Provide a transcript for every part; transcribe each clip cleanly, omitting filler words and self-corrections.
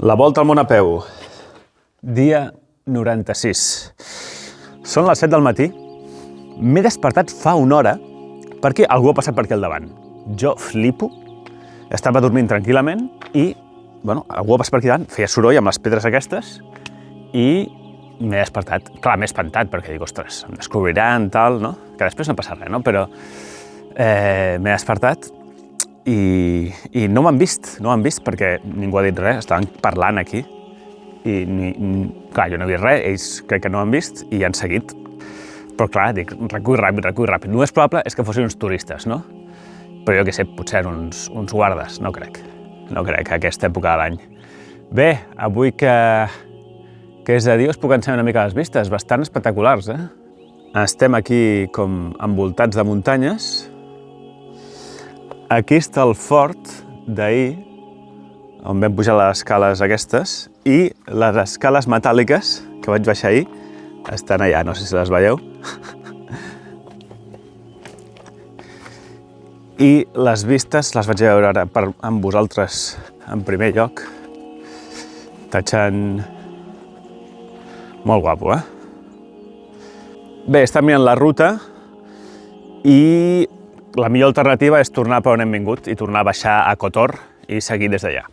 La volta al món a peu, dia 96. Són les 7 del matí, m'he despertat fa una hora perquè algú ha passat per aquí al davant. Jo flipo, estava dormint tranquil·lament i, algú ha passat per aquí davant, feia soroll amb les pedres aquestes i m'he despertat. Clar, m'he espantat perquè dic, ostres, em descobriran, tal, no? Que després no passa res, no? Però m'he despertat i no m'han vist perquè ningú ha dit res, estaven parlant aquí i clar, jo no he vist res, ells crec que no m'han vist i han seguit, però clar, dic, recull ràpid. El més probable és que fossin uns turistes, no? Però jo què sé, potser eren uns guardes, no crec a aquesta època de l'any. Bé, avui que és de dia us puc ensenyar una mica les vistes, bastant espectaculars, eh? Estem aquí com envoltats de muntanyes. Aquí està el fort d'ahir, on vam pujar les escales aquestes, i les escales metàl·liques que vaig baixar ahir estan allà, no sé si les veieu. I les vistes les vaig veure ara amb vosaltres en primer lloc. Tatxant... Molt guapo, eh? Bé, estem mirant la ruta i la millor alternativa és tornar per on hem vingut i tornar a baixar a Kotor i seguir des d'allà.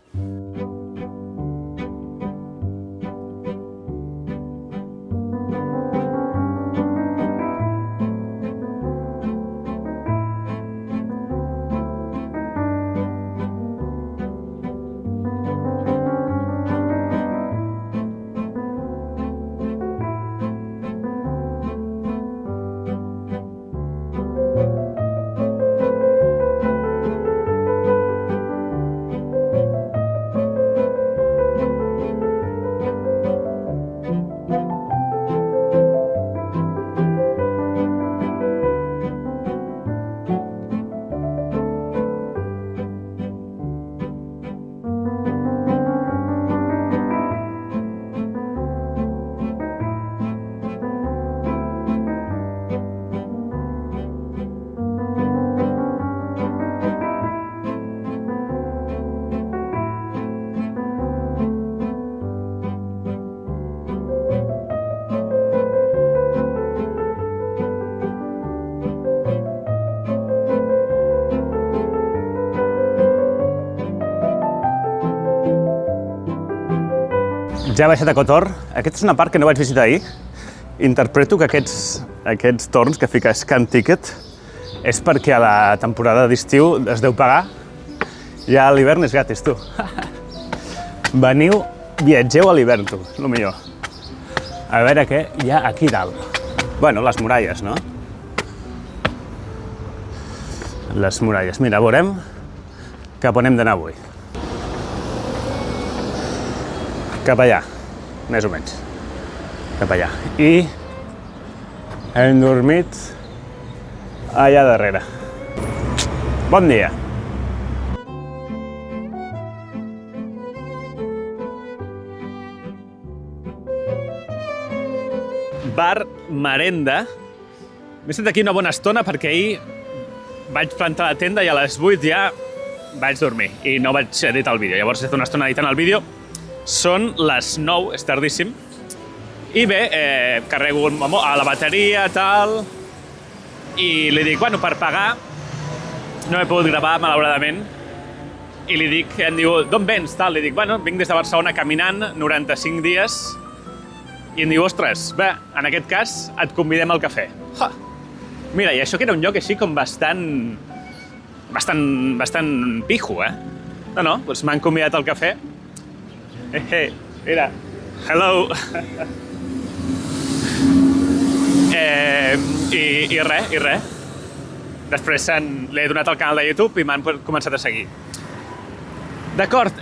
Ja he baixat a Kotor. Aquesta és una part que no vaig visitar ahir. Interpreto que aquests torns que fica Scan Ticket és perquè a la temporada d'estiu es deu pagar. Ja a l'hivern és gratis, tu. Veniu, viatgeu a l'hivern, tu, el millor. A veure què hi ha aquí dalt. Bueno, les muralles, no? Les muralles. Mira, veurem cap on hem d'anar avui. Cap allà, més o menys, cap allà. I hem dormit allà darrere. Bon dia! Bar Merenda. M'he estat aquí una bona estona perquè ahir vaig plantar la tenda i a les 8 ja vaig dormir i no vaig editar el vídeo. Llavors he estat una estona editant el vídeo. Són les 9, és tardíssim, i bé, carrego a la bateria, tal, i li dic, bueno, per pagar, no he pogut gravar, malauradament, i li dic, em diu, d'on vens, tal, li dic, bueno, vinc des de Barcelona caminant 95 dies, i em diu, ostres, bé, en aquest cas et convidem al cafè. Ha! Mira, i això que era un lloc així com bastant pijo, eh? No, doncs m'han convidat al cafè. Hey, mira, hello! I res. Després l'he donat al canal de YouTube i m'han començat a seguir. D'acord,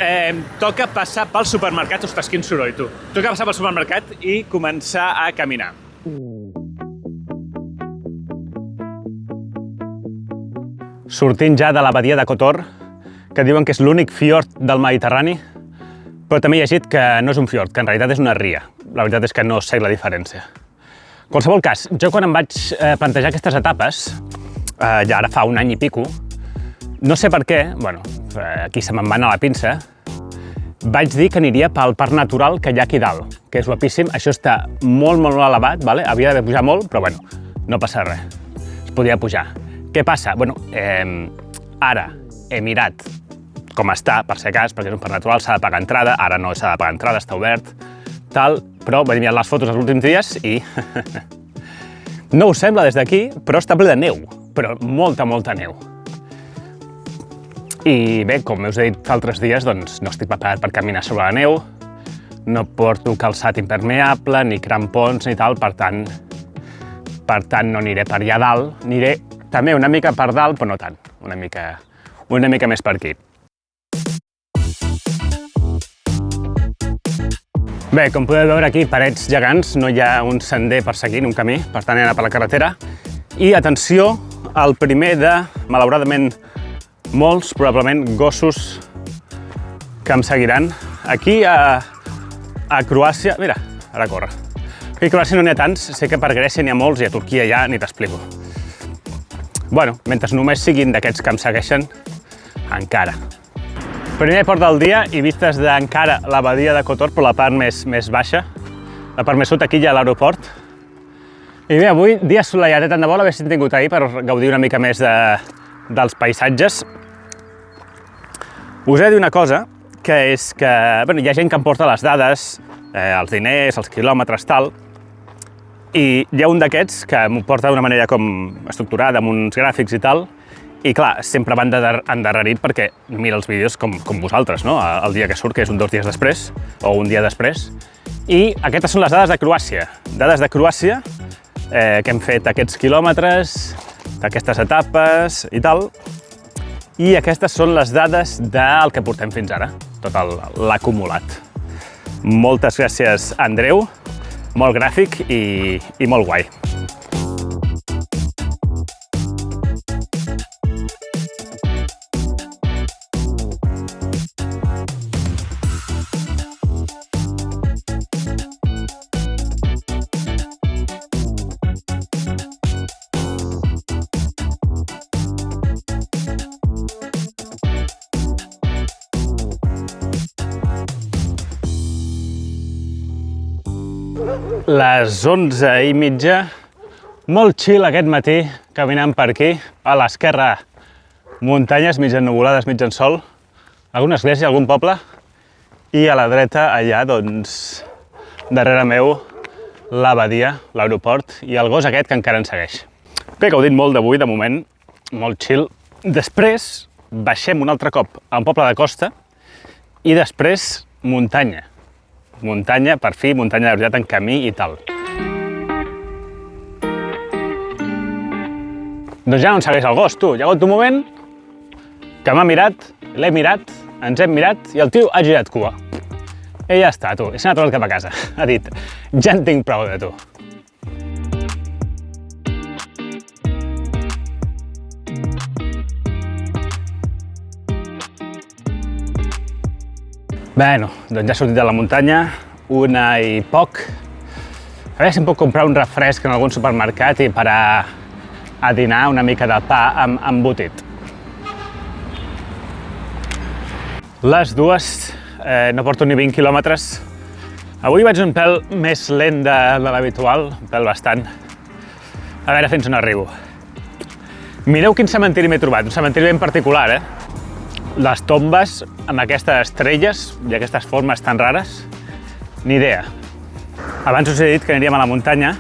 toca passar pel supermercat. Ostres, quin soroll, tu! Toca passar pel supermercat i començar a caminar. Sortint ja de la badia de Kotor, que diuen que és l'únic fiord del Mediterrani, però també he llegit que no és un fiord, que en realitat és una ria. La veritat és que no sé la diferència. En qualsevol cas, jo quan em vaig plantejar aquestes etapes, ja ara fa un any i pico, no sé per què, bueno, aquí se me'n va anar la pinça, vaig dir que aniria pel parc natural que hi ha aquí dalt, que és guapíssim. Això està molt, molt elevat, vale? Havia d'haver pujat molt, però bueno, no passa res. Es podia pujar. Què passa? Bueno, ara he mirat com està, per si cas, perquè és un parc natural, s'ha de pagar entrada, ara no s'ha de pagar entrada, està obert, tal, però vaig mirar les fotos els últims dies i no us sembla des d'aquí, però està ple de neu, però molta, molta neu. I bé, com us he dit altres dies, doncs no estic preparat per caminar sobre la neu, no porto calçat impermeable, ni crampons, ni tal, per tant no aniré per allà dalt, aniré també una mica per dalt, però no tant, una mica més per aquí. Bé, com podeu veure aquí, parets gegants, no hi ha un sender per seguir, un camí, per tant he d'anar per la carretera. I atenció al primer de, malauradament, molts, probablement, gossos que em seguiran. Aquí a Croàcia, mira, ara corre. Aquí a Croàcia no n'hi ha tants, sé que per Grècia n'hi ha molts i a Turquia ja ni t'explico. Bueno, mentre només siguin d'aquests que em segueixen, encara. Primer port del dia i vistes d'encara la badia de Kotor, però la part més baixa. La part més sud, aquí hi ha l'aeroport. I bé, avui, dia assolellat, tant de bo l'haguessin tingut ahir per gaudir una mica més dels paisatges. Us he de dir una cosa, que és que bueno, hi ha gent que em porta les dades, els diners, els quilòmetres, tal, i hi ha un d'aquests que m'ho porta d'una manera com estructurada, amb uns gràfics i tal, i clar, sempre va endarrerit perquè mira els vídeos com vosaltres, no? El dia que surt, que és 2 dies després, o un dia després. I aquestes són les dades de Croàcia. Dades de Croàcia, que hem fet aquests quilòmetres, d'aquestes etapes i tal. I aquestes són les dades del que portem fins ara, tot l'acumulat. Moltes gràcies, Andreu. Molt gràfic i molt guai. Les 11:30, molt chill aquest matí, caminant per aquí. A l'esquerra, muntanyes mig ennuvolades, mig en sol, alguna església, algun poble, i a la dreta, allà, doncs, darrere meu, la badia, l'aeroport, i el gos aquest que encara ens segueix. Bé, gaudint molt d'avui, de moment, molt chill. Després, baixem un altre cop a un poble de costa, i després, muntanya. Muntanya, per fi, muntanya de veritat en camí i tal. Doncs ja no em segueix el gos, tu. Hi ha hagut un moment que m'ha mirat, l'he mirat, ens hem mirat i el tio ha girat cua. I ja està, tu. I s'ha tornat cap a casa. Ha dit, ja en tinc prou de tu. Bueno, doncs ja he sortit de la muntanya, una i poc. A veure si em puc comprar un refresc en algun supermercat i parar a dinar una mica de pa amb embotit. Les dues, no porto ni 20 quilòmetres. Avui vaig un pèl més lent de l'habitual, un pèl bastant. A veure fins on arribo. Mireu quin cementiri m'he trobat, un cementiri ben particular, Les tombes amb aquestes estrelles i aquestes formes tan rares, ni idea. Abans us he dit que aniríem a la muntanya,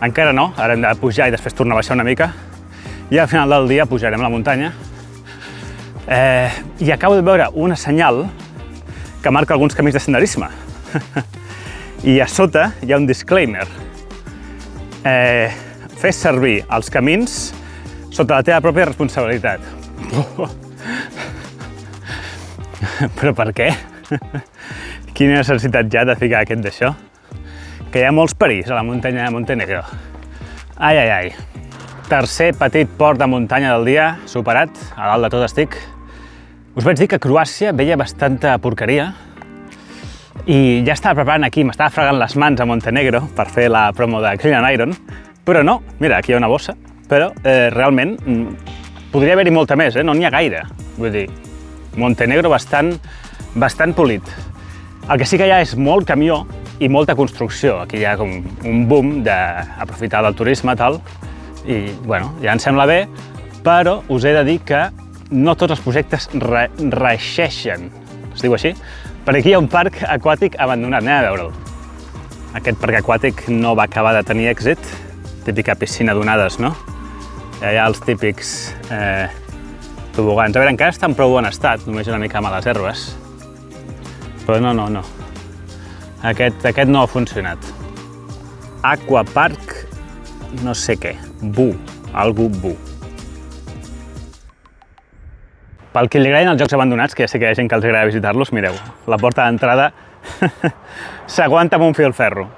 encara no, ara hem de pujar i després tornar a baixar una mica, i al final del dia pujarem a la muntanya. I acabo de veure una senyal que marca alguns camins de senderisme. I a sota hi ha un disclaimer. Fes servir els camins sota la teva pròpia responsabilitat. Però per què? Quina necessitat ja de ficar aquest d'això? Que hi ha molts perills a la muntanya de Montenegro. Ai, ai, ai. Tercer petit port de muntanya del dia, superat, a dalt de tot estic. Us vaig dir que a Croàcia veia bastanta porqueria i ja estava preparant aquí, m'estava fregant les mans a Montenegro per fer la promo de Clean and Iron, però no, mira, aquí hi ha una bossa, però realment podria haver-hi molta més, no n'hi ha gaire. Vull dir, Montenegro bastant bastant polit. El que sí que hi ha és molt camió i molta construcció. Aquí hi ha com un boom d'aprofitar del turisme, tal, i bueno, ja em sembla bé, però us he de dir que no tots els projectes reeixeixen, es diu així, perquè aquí hi ha un parc aquàtic abandonat, anem a veure'l. Aquest parc aquàtic no va acabar de tenir èxit, típica piscina d'onades, no? Hi ha els típics tobogans. A veure, encara està en prou bon estat, només una mica a males herbes. Però no. Aquest no ha funcionat. Aquapark, no sé què, algú Bu. Pel que li agradin els jocs abandonats, que ja sé que hi ha gent que els agrada visitar-los, mireu, la porta d'entrada s'aguanta amb un filferro.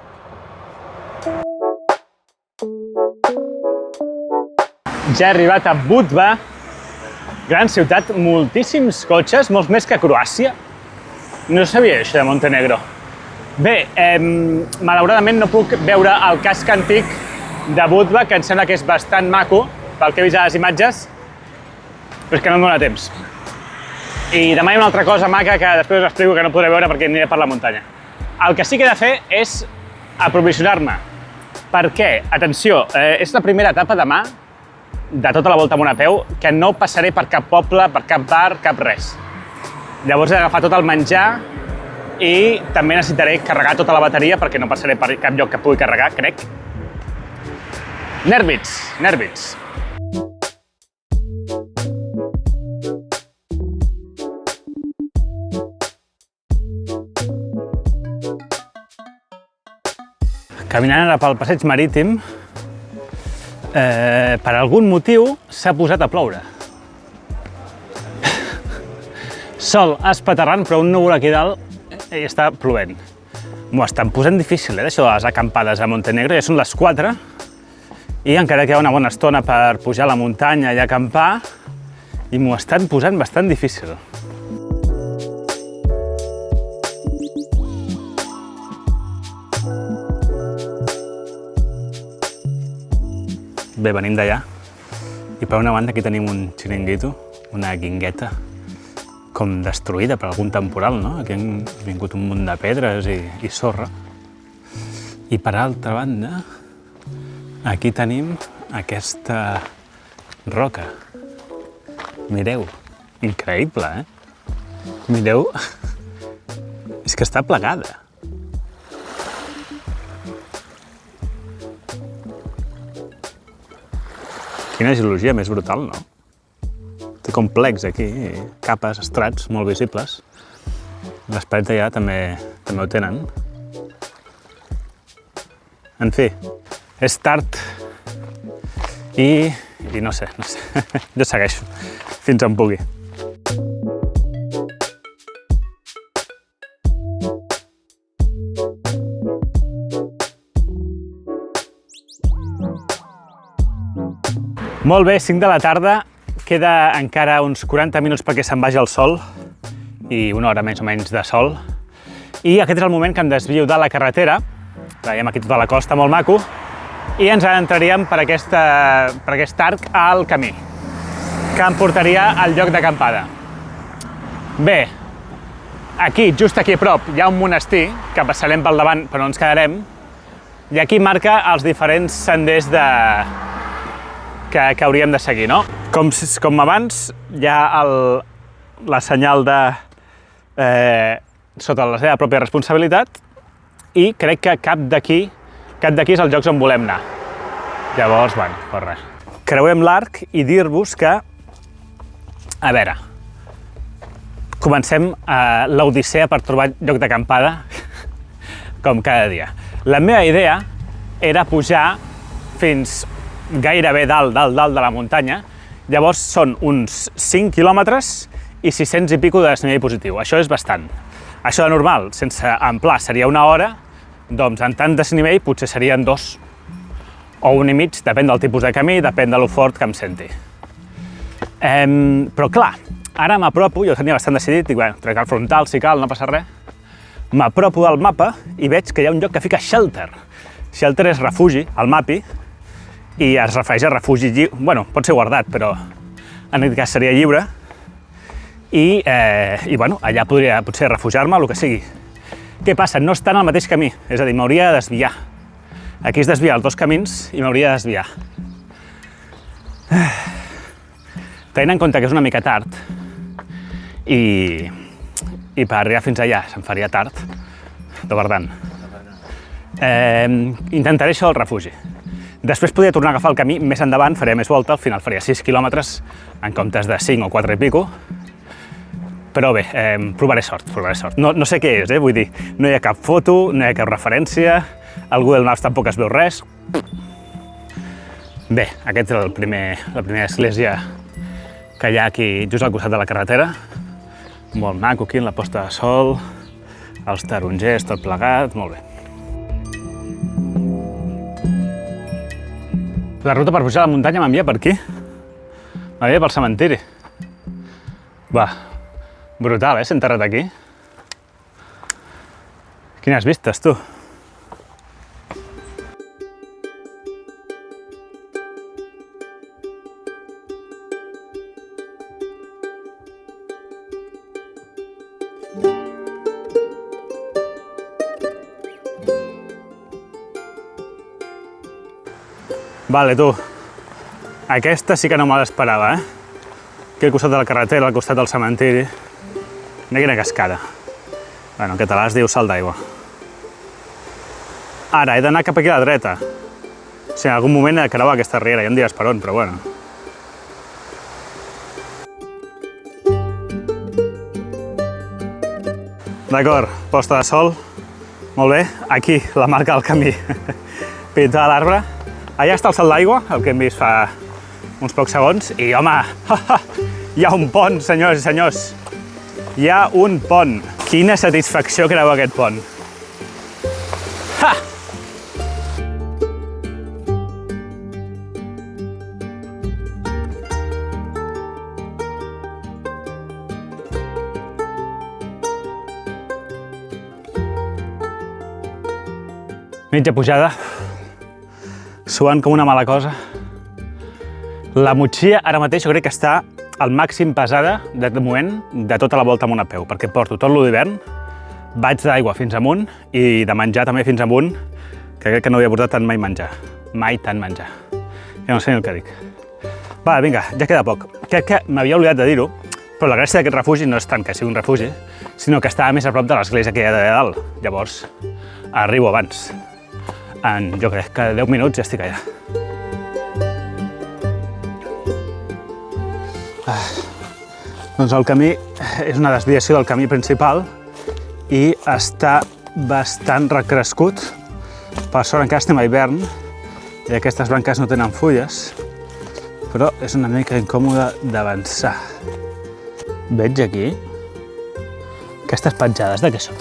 Ja he arribat a Budva, gran ciutat, moltíssims cotxes, molts més que Croàcia. No sabia això de Montenegro. Bé, malauradament no puc veure el casc antic de Budva, que em sembla que és bastant maco, pel que he vist a les imatges, però és que no em dóna temps. I demà hi ha una altra cosa maca que després us explico que no podré veure perquè aniré per la muntanya. El que sí que he de fer és aprovisionar-me. Per què? Atenció, és la primera etapa demà de tota la volta amb a peu que no passaré per cap poble, per cap bar, cap res. Llavors he d'agafar tot el menjar i també necessitaré carregar tota la bateria perquè no passaré per cap lloc que pugui carregar, crec. Nervis. Caminant ara pel passeig marítim, per algun motiu s'ha posat a ploure. Sol espaterrant, però un núvol aquí dalt i està plovent. M'ho estan posant difícil, això de les acampades a Montenegro. Ja són les 4 i encara queda una bona estona per pujar a la muntanya i acampar i m'ho estan posant bastant difícil. Bé, venim d'allà i per una banda aquí tenim un xiringuito, una guingueta com destruïda per algun temporal, no? Aquí han vingut un munt de pedres i sorra. I per altra banda, aquí tenim aquesta roca. Mireu, increïble, Mireu, és que està plegada. Quina geologia més brutal, no? Té com plecs aquí, capes, estrats molt visibles. Les parets d'allà també ho tenen. En fi, és tard i no sé. Jo segueixo fins on pugui. Molt bé, 5 de la tarda, queda encara uns 40 minuts perquè se'n vagi el sol i una hora més o menys de sol. I aquest és el moment que em desvio de la carretera, veiem aquí tota la costa, molt maco, i ens adentraríem per aquest arc al camí, que em portaria al lloc d'acampada. Bé, aquí, just aquí a prop, hi ha un monestir, que passarem pel davant però no ens quedarem, i aquí marca els diferents senders que hauríem de seguir, no? Com abans, hi ha la senyal de sota la seva pròpia responsabilitat i crec que cap d'aquí és els llocs on volem anar. Llavors, bueno, pues res. Creuem l'arc i dir-vos que, a veure, comencem l'odissea per trobar lloc d'acampada com cada dia. La meva idea era pujar fins gairebé dalt de la muntanya, llavors són uns 5 quilòmetres i 600 i pico de desnivell positiu. Això és bastant. Això de normal, sense amplar, seria una hora, doncs en tant desnivell potser serien 2 o 1 i mig, depèn del tipus de camí, depèn de lo fort que em senti. Però clar, ara m'apropo, jo ho tenia bastant decidit, dic, bueno, trec el frontal si cal, no passa res, m'apropo del mapa i veig que hi ha un lloc que fica shelter. Shelter és refugi, al mapi, i es refereix a refugi lliure, bueno, pot ser guardat, però en aquest cas seria lliure, i bueno, allà podria potser refugiar-me o el que sigui. Què passa? No està en el mateix camí, és a dir, m'hauria de desviar. Aquí es desvia els dos camins i m'hauria de desviar. Tenint en compte que és una mica tard i per arribar fins allà se'm faria tard, de verdad. Intentaré això del refugi. Després podria tornar a agafar el camí més endavant, faria més volta, al final faria 6 quilòmetres en comptes de 5 o 4 i pico. Però bé, provaré sort. No sé què és, vull dir, no hi ha cap foto, no hi ha cap referència, al Google Maps tampoc es veu res. Bé, aquest és la primera església que hi ha aquí just al costat de la carretera. Molt maco aquí, en la posta de sol, els tarongers, tot plegat, molt bé. La ruta per pujar a la muntanya m'envia per aquí. M'envia pel cementiri. Va, brutal, ser enterrat aquí. Quines vistes, tu. Vale, tu. Aquesta sí que no me l'esperava, Aquí al costat de la carretera, al costat del cementiri. Mira quina cascada. Bueno, en català es diu salt d'aigua. Ara, he d'anar cap aquí a la dreta. O sigui, en algun moment he de creuar aquesta riera, ja em diràs per on, però bueno. D'acord, posta de sol. Molt bé, aquí, la marca del camí. Pintada a l'arbre. Allà està el salt d'aigua, el que hem vist fa uns pocs segons, i home, hi ha un pont, senyors i senyors. Hi ha un pont. Quina satisfacció creuar aquest pont. Ha! Mitja pujada. Suant com una mala cosa. La motxilla ara mateix jo crec que està al màxim pesada de moment de tota la volta amunt a peu, perquè porto tot l'hivern, vaig d'aigua fins amunt i de menjar també fins amunt, que crec que no havia portat tant mai menjar. Mai tant menjar. Ja no sé ni el que dic. Va, vinga, ja queda poc. Crec que m'havia oblidat de dir-ho, però la gràcia d'aquest refugi no és tant que sigui un refugi, sinó que està més a prop de l'església que hi ha d'allà dalt. Llavors, arribo abans. En, jo crec que 10 minuts ja estic allà. Doncs el camí és una desviació del camí principal i està bastant recrescut. Per sort encara estem a hivern i aquestes branques no tenen fulles, però és una mica incòmode d'avançar. Veig aquí aquestes petjades de què són?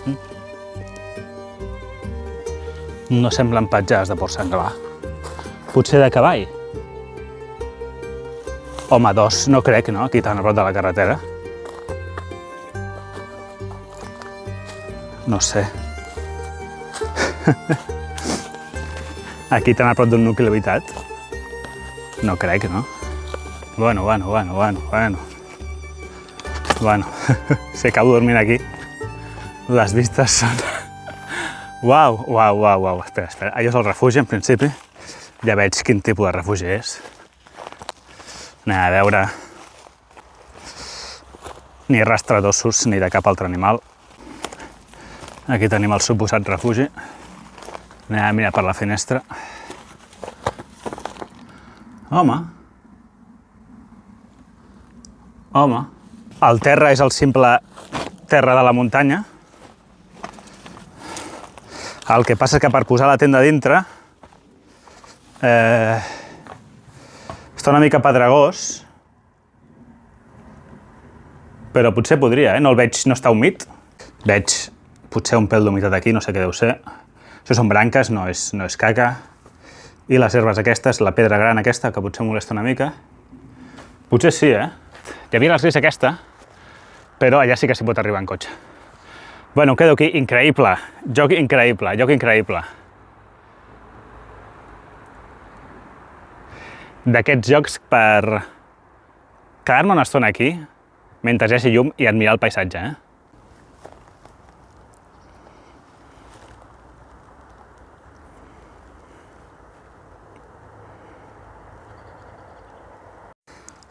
No semblen petjades de porc senglar. Potser de cavall? Home, dos no crec, no? Aquí tan a prop de la carretera. No sé. Aquí tan a prop d'un nucli habitat? No crec, no? Bueno. Si acabo dormint aquí, les vistes són... Uau. Espera. Allò és el refugi, en principi. Ja veig quin tipus de refugi és. Anem a veure... Ni rastre d'ossos ni de cap altre animal. Aquí tenim el suposat refugi. Anem a mirar per la finestra. Home. El terra és el simple terra de la muntanya. El que passa és que per posar la tenda dintre està una mica pedregós, però potser podria, no el veig, no està humit. Veig potser un pèl d'humitat aquí, no sé què deu ser. Això són branques, no és caca. I les herbes aquestes, la pedra gran aquesta, que potser molesta una mica. Potser sí, Hi havia l'església aquesta, però allà sí que s'hi pot arribar en cotxe. Bueno, quedo aquí, increïble, lloc increïble. D'aquests jocs per quedar-me una estona aquí, mentre hi hagi llum i admirar el paisatge,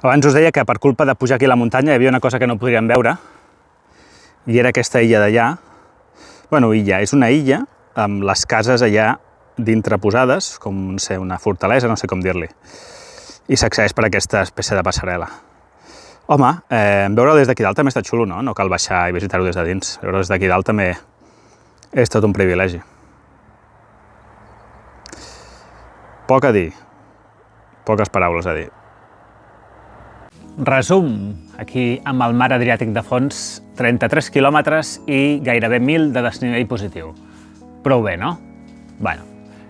Abans us deia que per culpa de pujar aquí a la muntanya hi havia una cosa que no podríem veure, i era aquesta illa d'allà. Bueno, és una illa amb les cases allà dintre posades, com una fortalesa, no sé com dir-li, i s'accedeix per aquesta espècie de passarel·la. Home, veure-ho des d'aquí dalt també està xulo, no? No cal baixar i visitar-ho des de dins. Veure-ho des d'aquí dalt també és tot un privilegi. Poc a dir, poques paraules a dir. Resum, aquí amb el mar Adriàtic de fons, 33 quilòmetres i gairebé 1.000 de desnivell positiu. Prou bé, no? Bueno,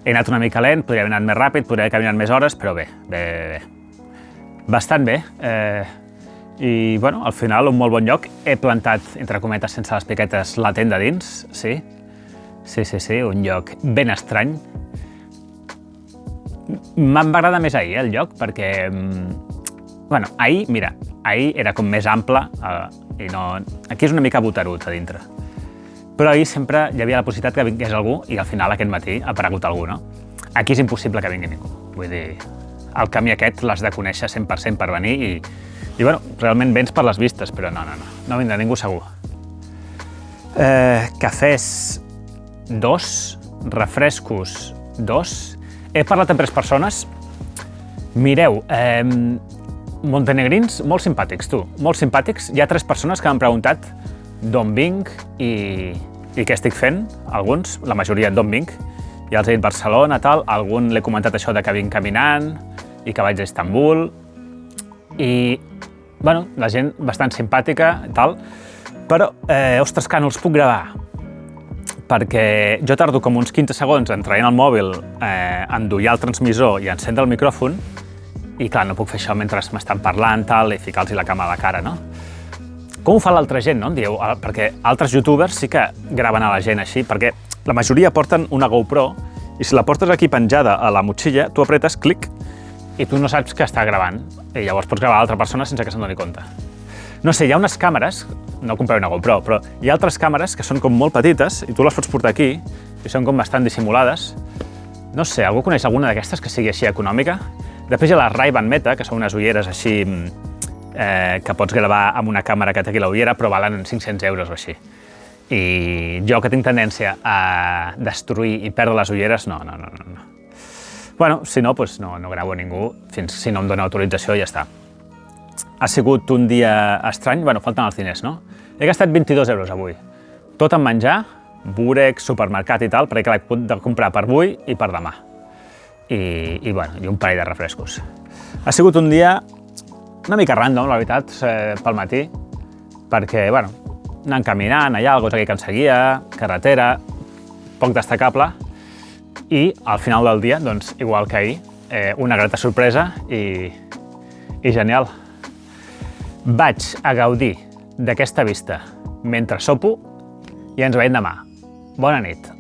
he anat una mica lent, podria haver anat més ràpid, podria haver caminat més hores, però bé. Bastant bé. I, bueno, al final, un molt bon lloc. He plantat, entre cometes, sense les piquetes, la tenda dins, sí. Sí, un lloc ben estrany. Me'n va agradar més ahir, el lloc, perquè... Bueno, ahir era com més ample i no... Aquí és una mica boterut a dintre. Però ahir sempre hi havia la possibilitat que vingués algú i al final aquest matí ha aparegut algú, no? Aquí és impossible que vingui ningú. Vull dir, el camí aquest l'has de conèixer 100% per venir i bueno, realment vens per les vistes, però no vindrà ningú segur. Cafès 2, refrescos 2. He parlat amb 3 persones. Mireu, montenegrins molt simpàtics, tu, molt simpàtics. Hi ha 3 persones que m'han preguntat d'on vinc i què estic fent, alguns, la majoria d'on vinc. Ja els he dit Barcelona, tal, algun l'he comentat això de que vinc caminant i que vaig a Istanbul. I, bueno, la gent bastant simpàtica i tal, però, ostres, que no els puc gravar. Perquè jo tardo com uns 15 segons en traient el mòbil, endollar el transmissor i encendre el micròfon, i clar, no puc fer això mentre m'estan parlant tal, i ficar-los la cama a la cara, no? Com ho fa l'altra gent, no? Em dieu, perquè altres youtubers sí que graven a la gent així, perquè la majoria porten una GoPro i si la portes aquí penjada a la motxilla, tu apretes clic i tu no saps que està gravant i llavors pots gravar l'altra persona sense que se'n doni compte. No sé, hi ha unes càmeres, no compreu una GoPro, però hi ha altres càmeres que són com molt petites i tu les pots portar aquí i són com bastant dissimulades. No sé, algú coneix alguna d'aquestes que sigui així econòmica? Després hi ha les Ray-Ban Meta, que són unes ulleres així que pots gravar amb una càmera que té aquí la ullera, però valen 500 euros o així. I jo que tinc tendència a destruir i perdre les ulleres, no. Bueno, si no, doncs no gravo a ningú, fins si no em dona autorització i ja està. Ha sigut un dia estrany, bueno, falten els diners, no? He gastat 22 euros avui. Tot en menjar, búrex, supermercat i tal, perquè l'he de comprar per avui i per demà. I un parell de refrescos. Ha sigut un dia una mica random, la veritat, pel matí, perquè, bueno, anant caminant, allà, el gos aquí que ens seguia, carretera, poc destacable, i al final del dia, doncs, igual que ahir, una grata sorpresa i genial. Vaig a gaudir d'aquesta vista mentre sopo i ens veiem demà. Bona nit.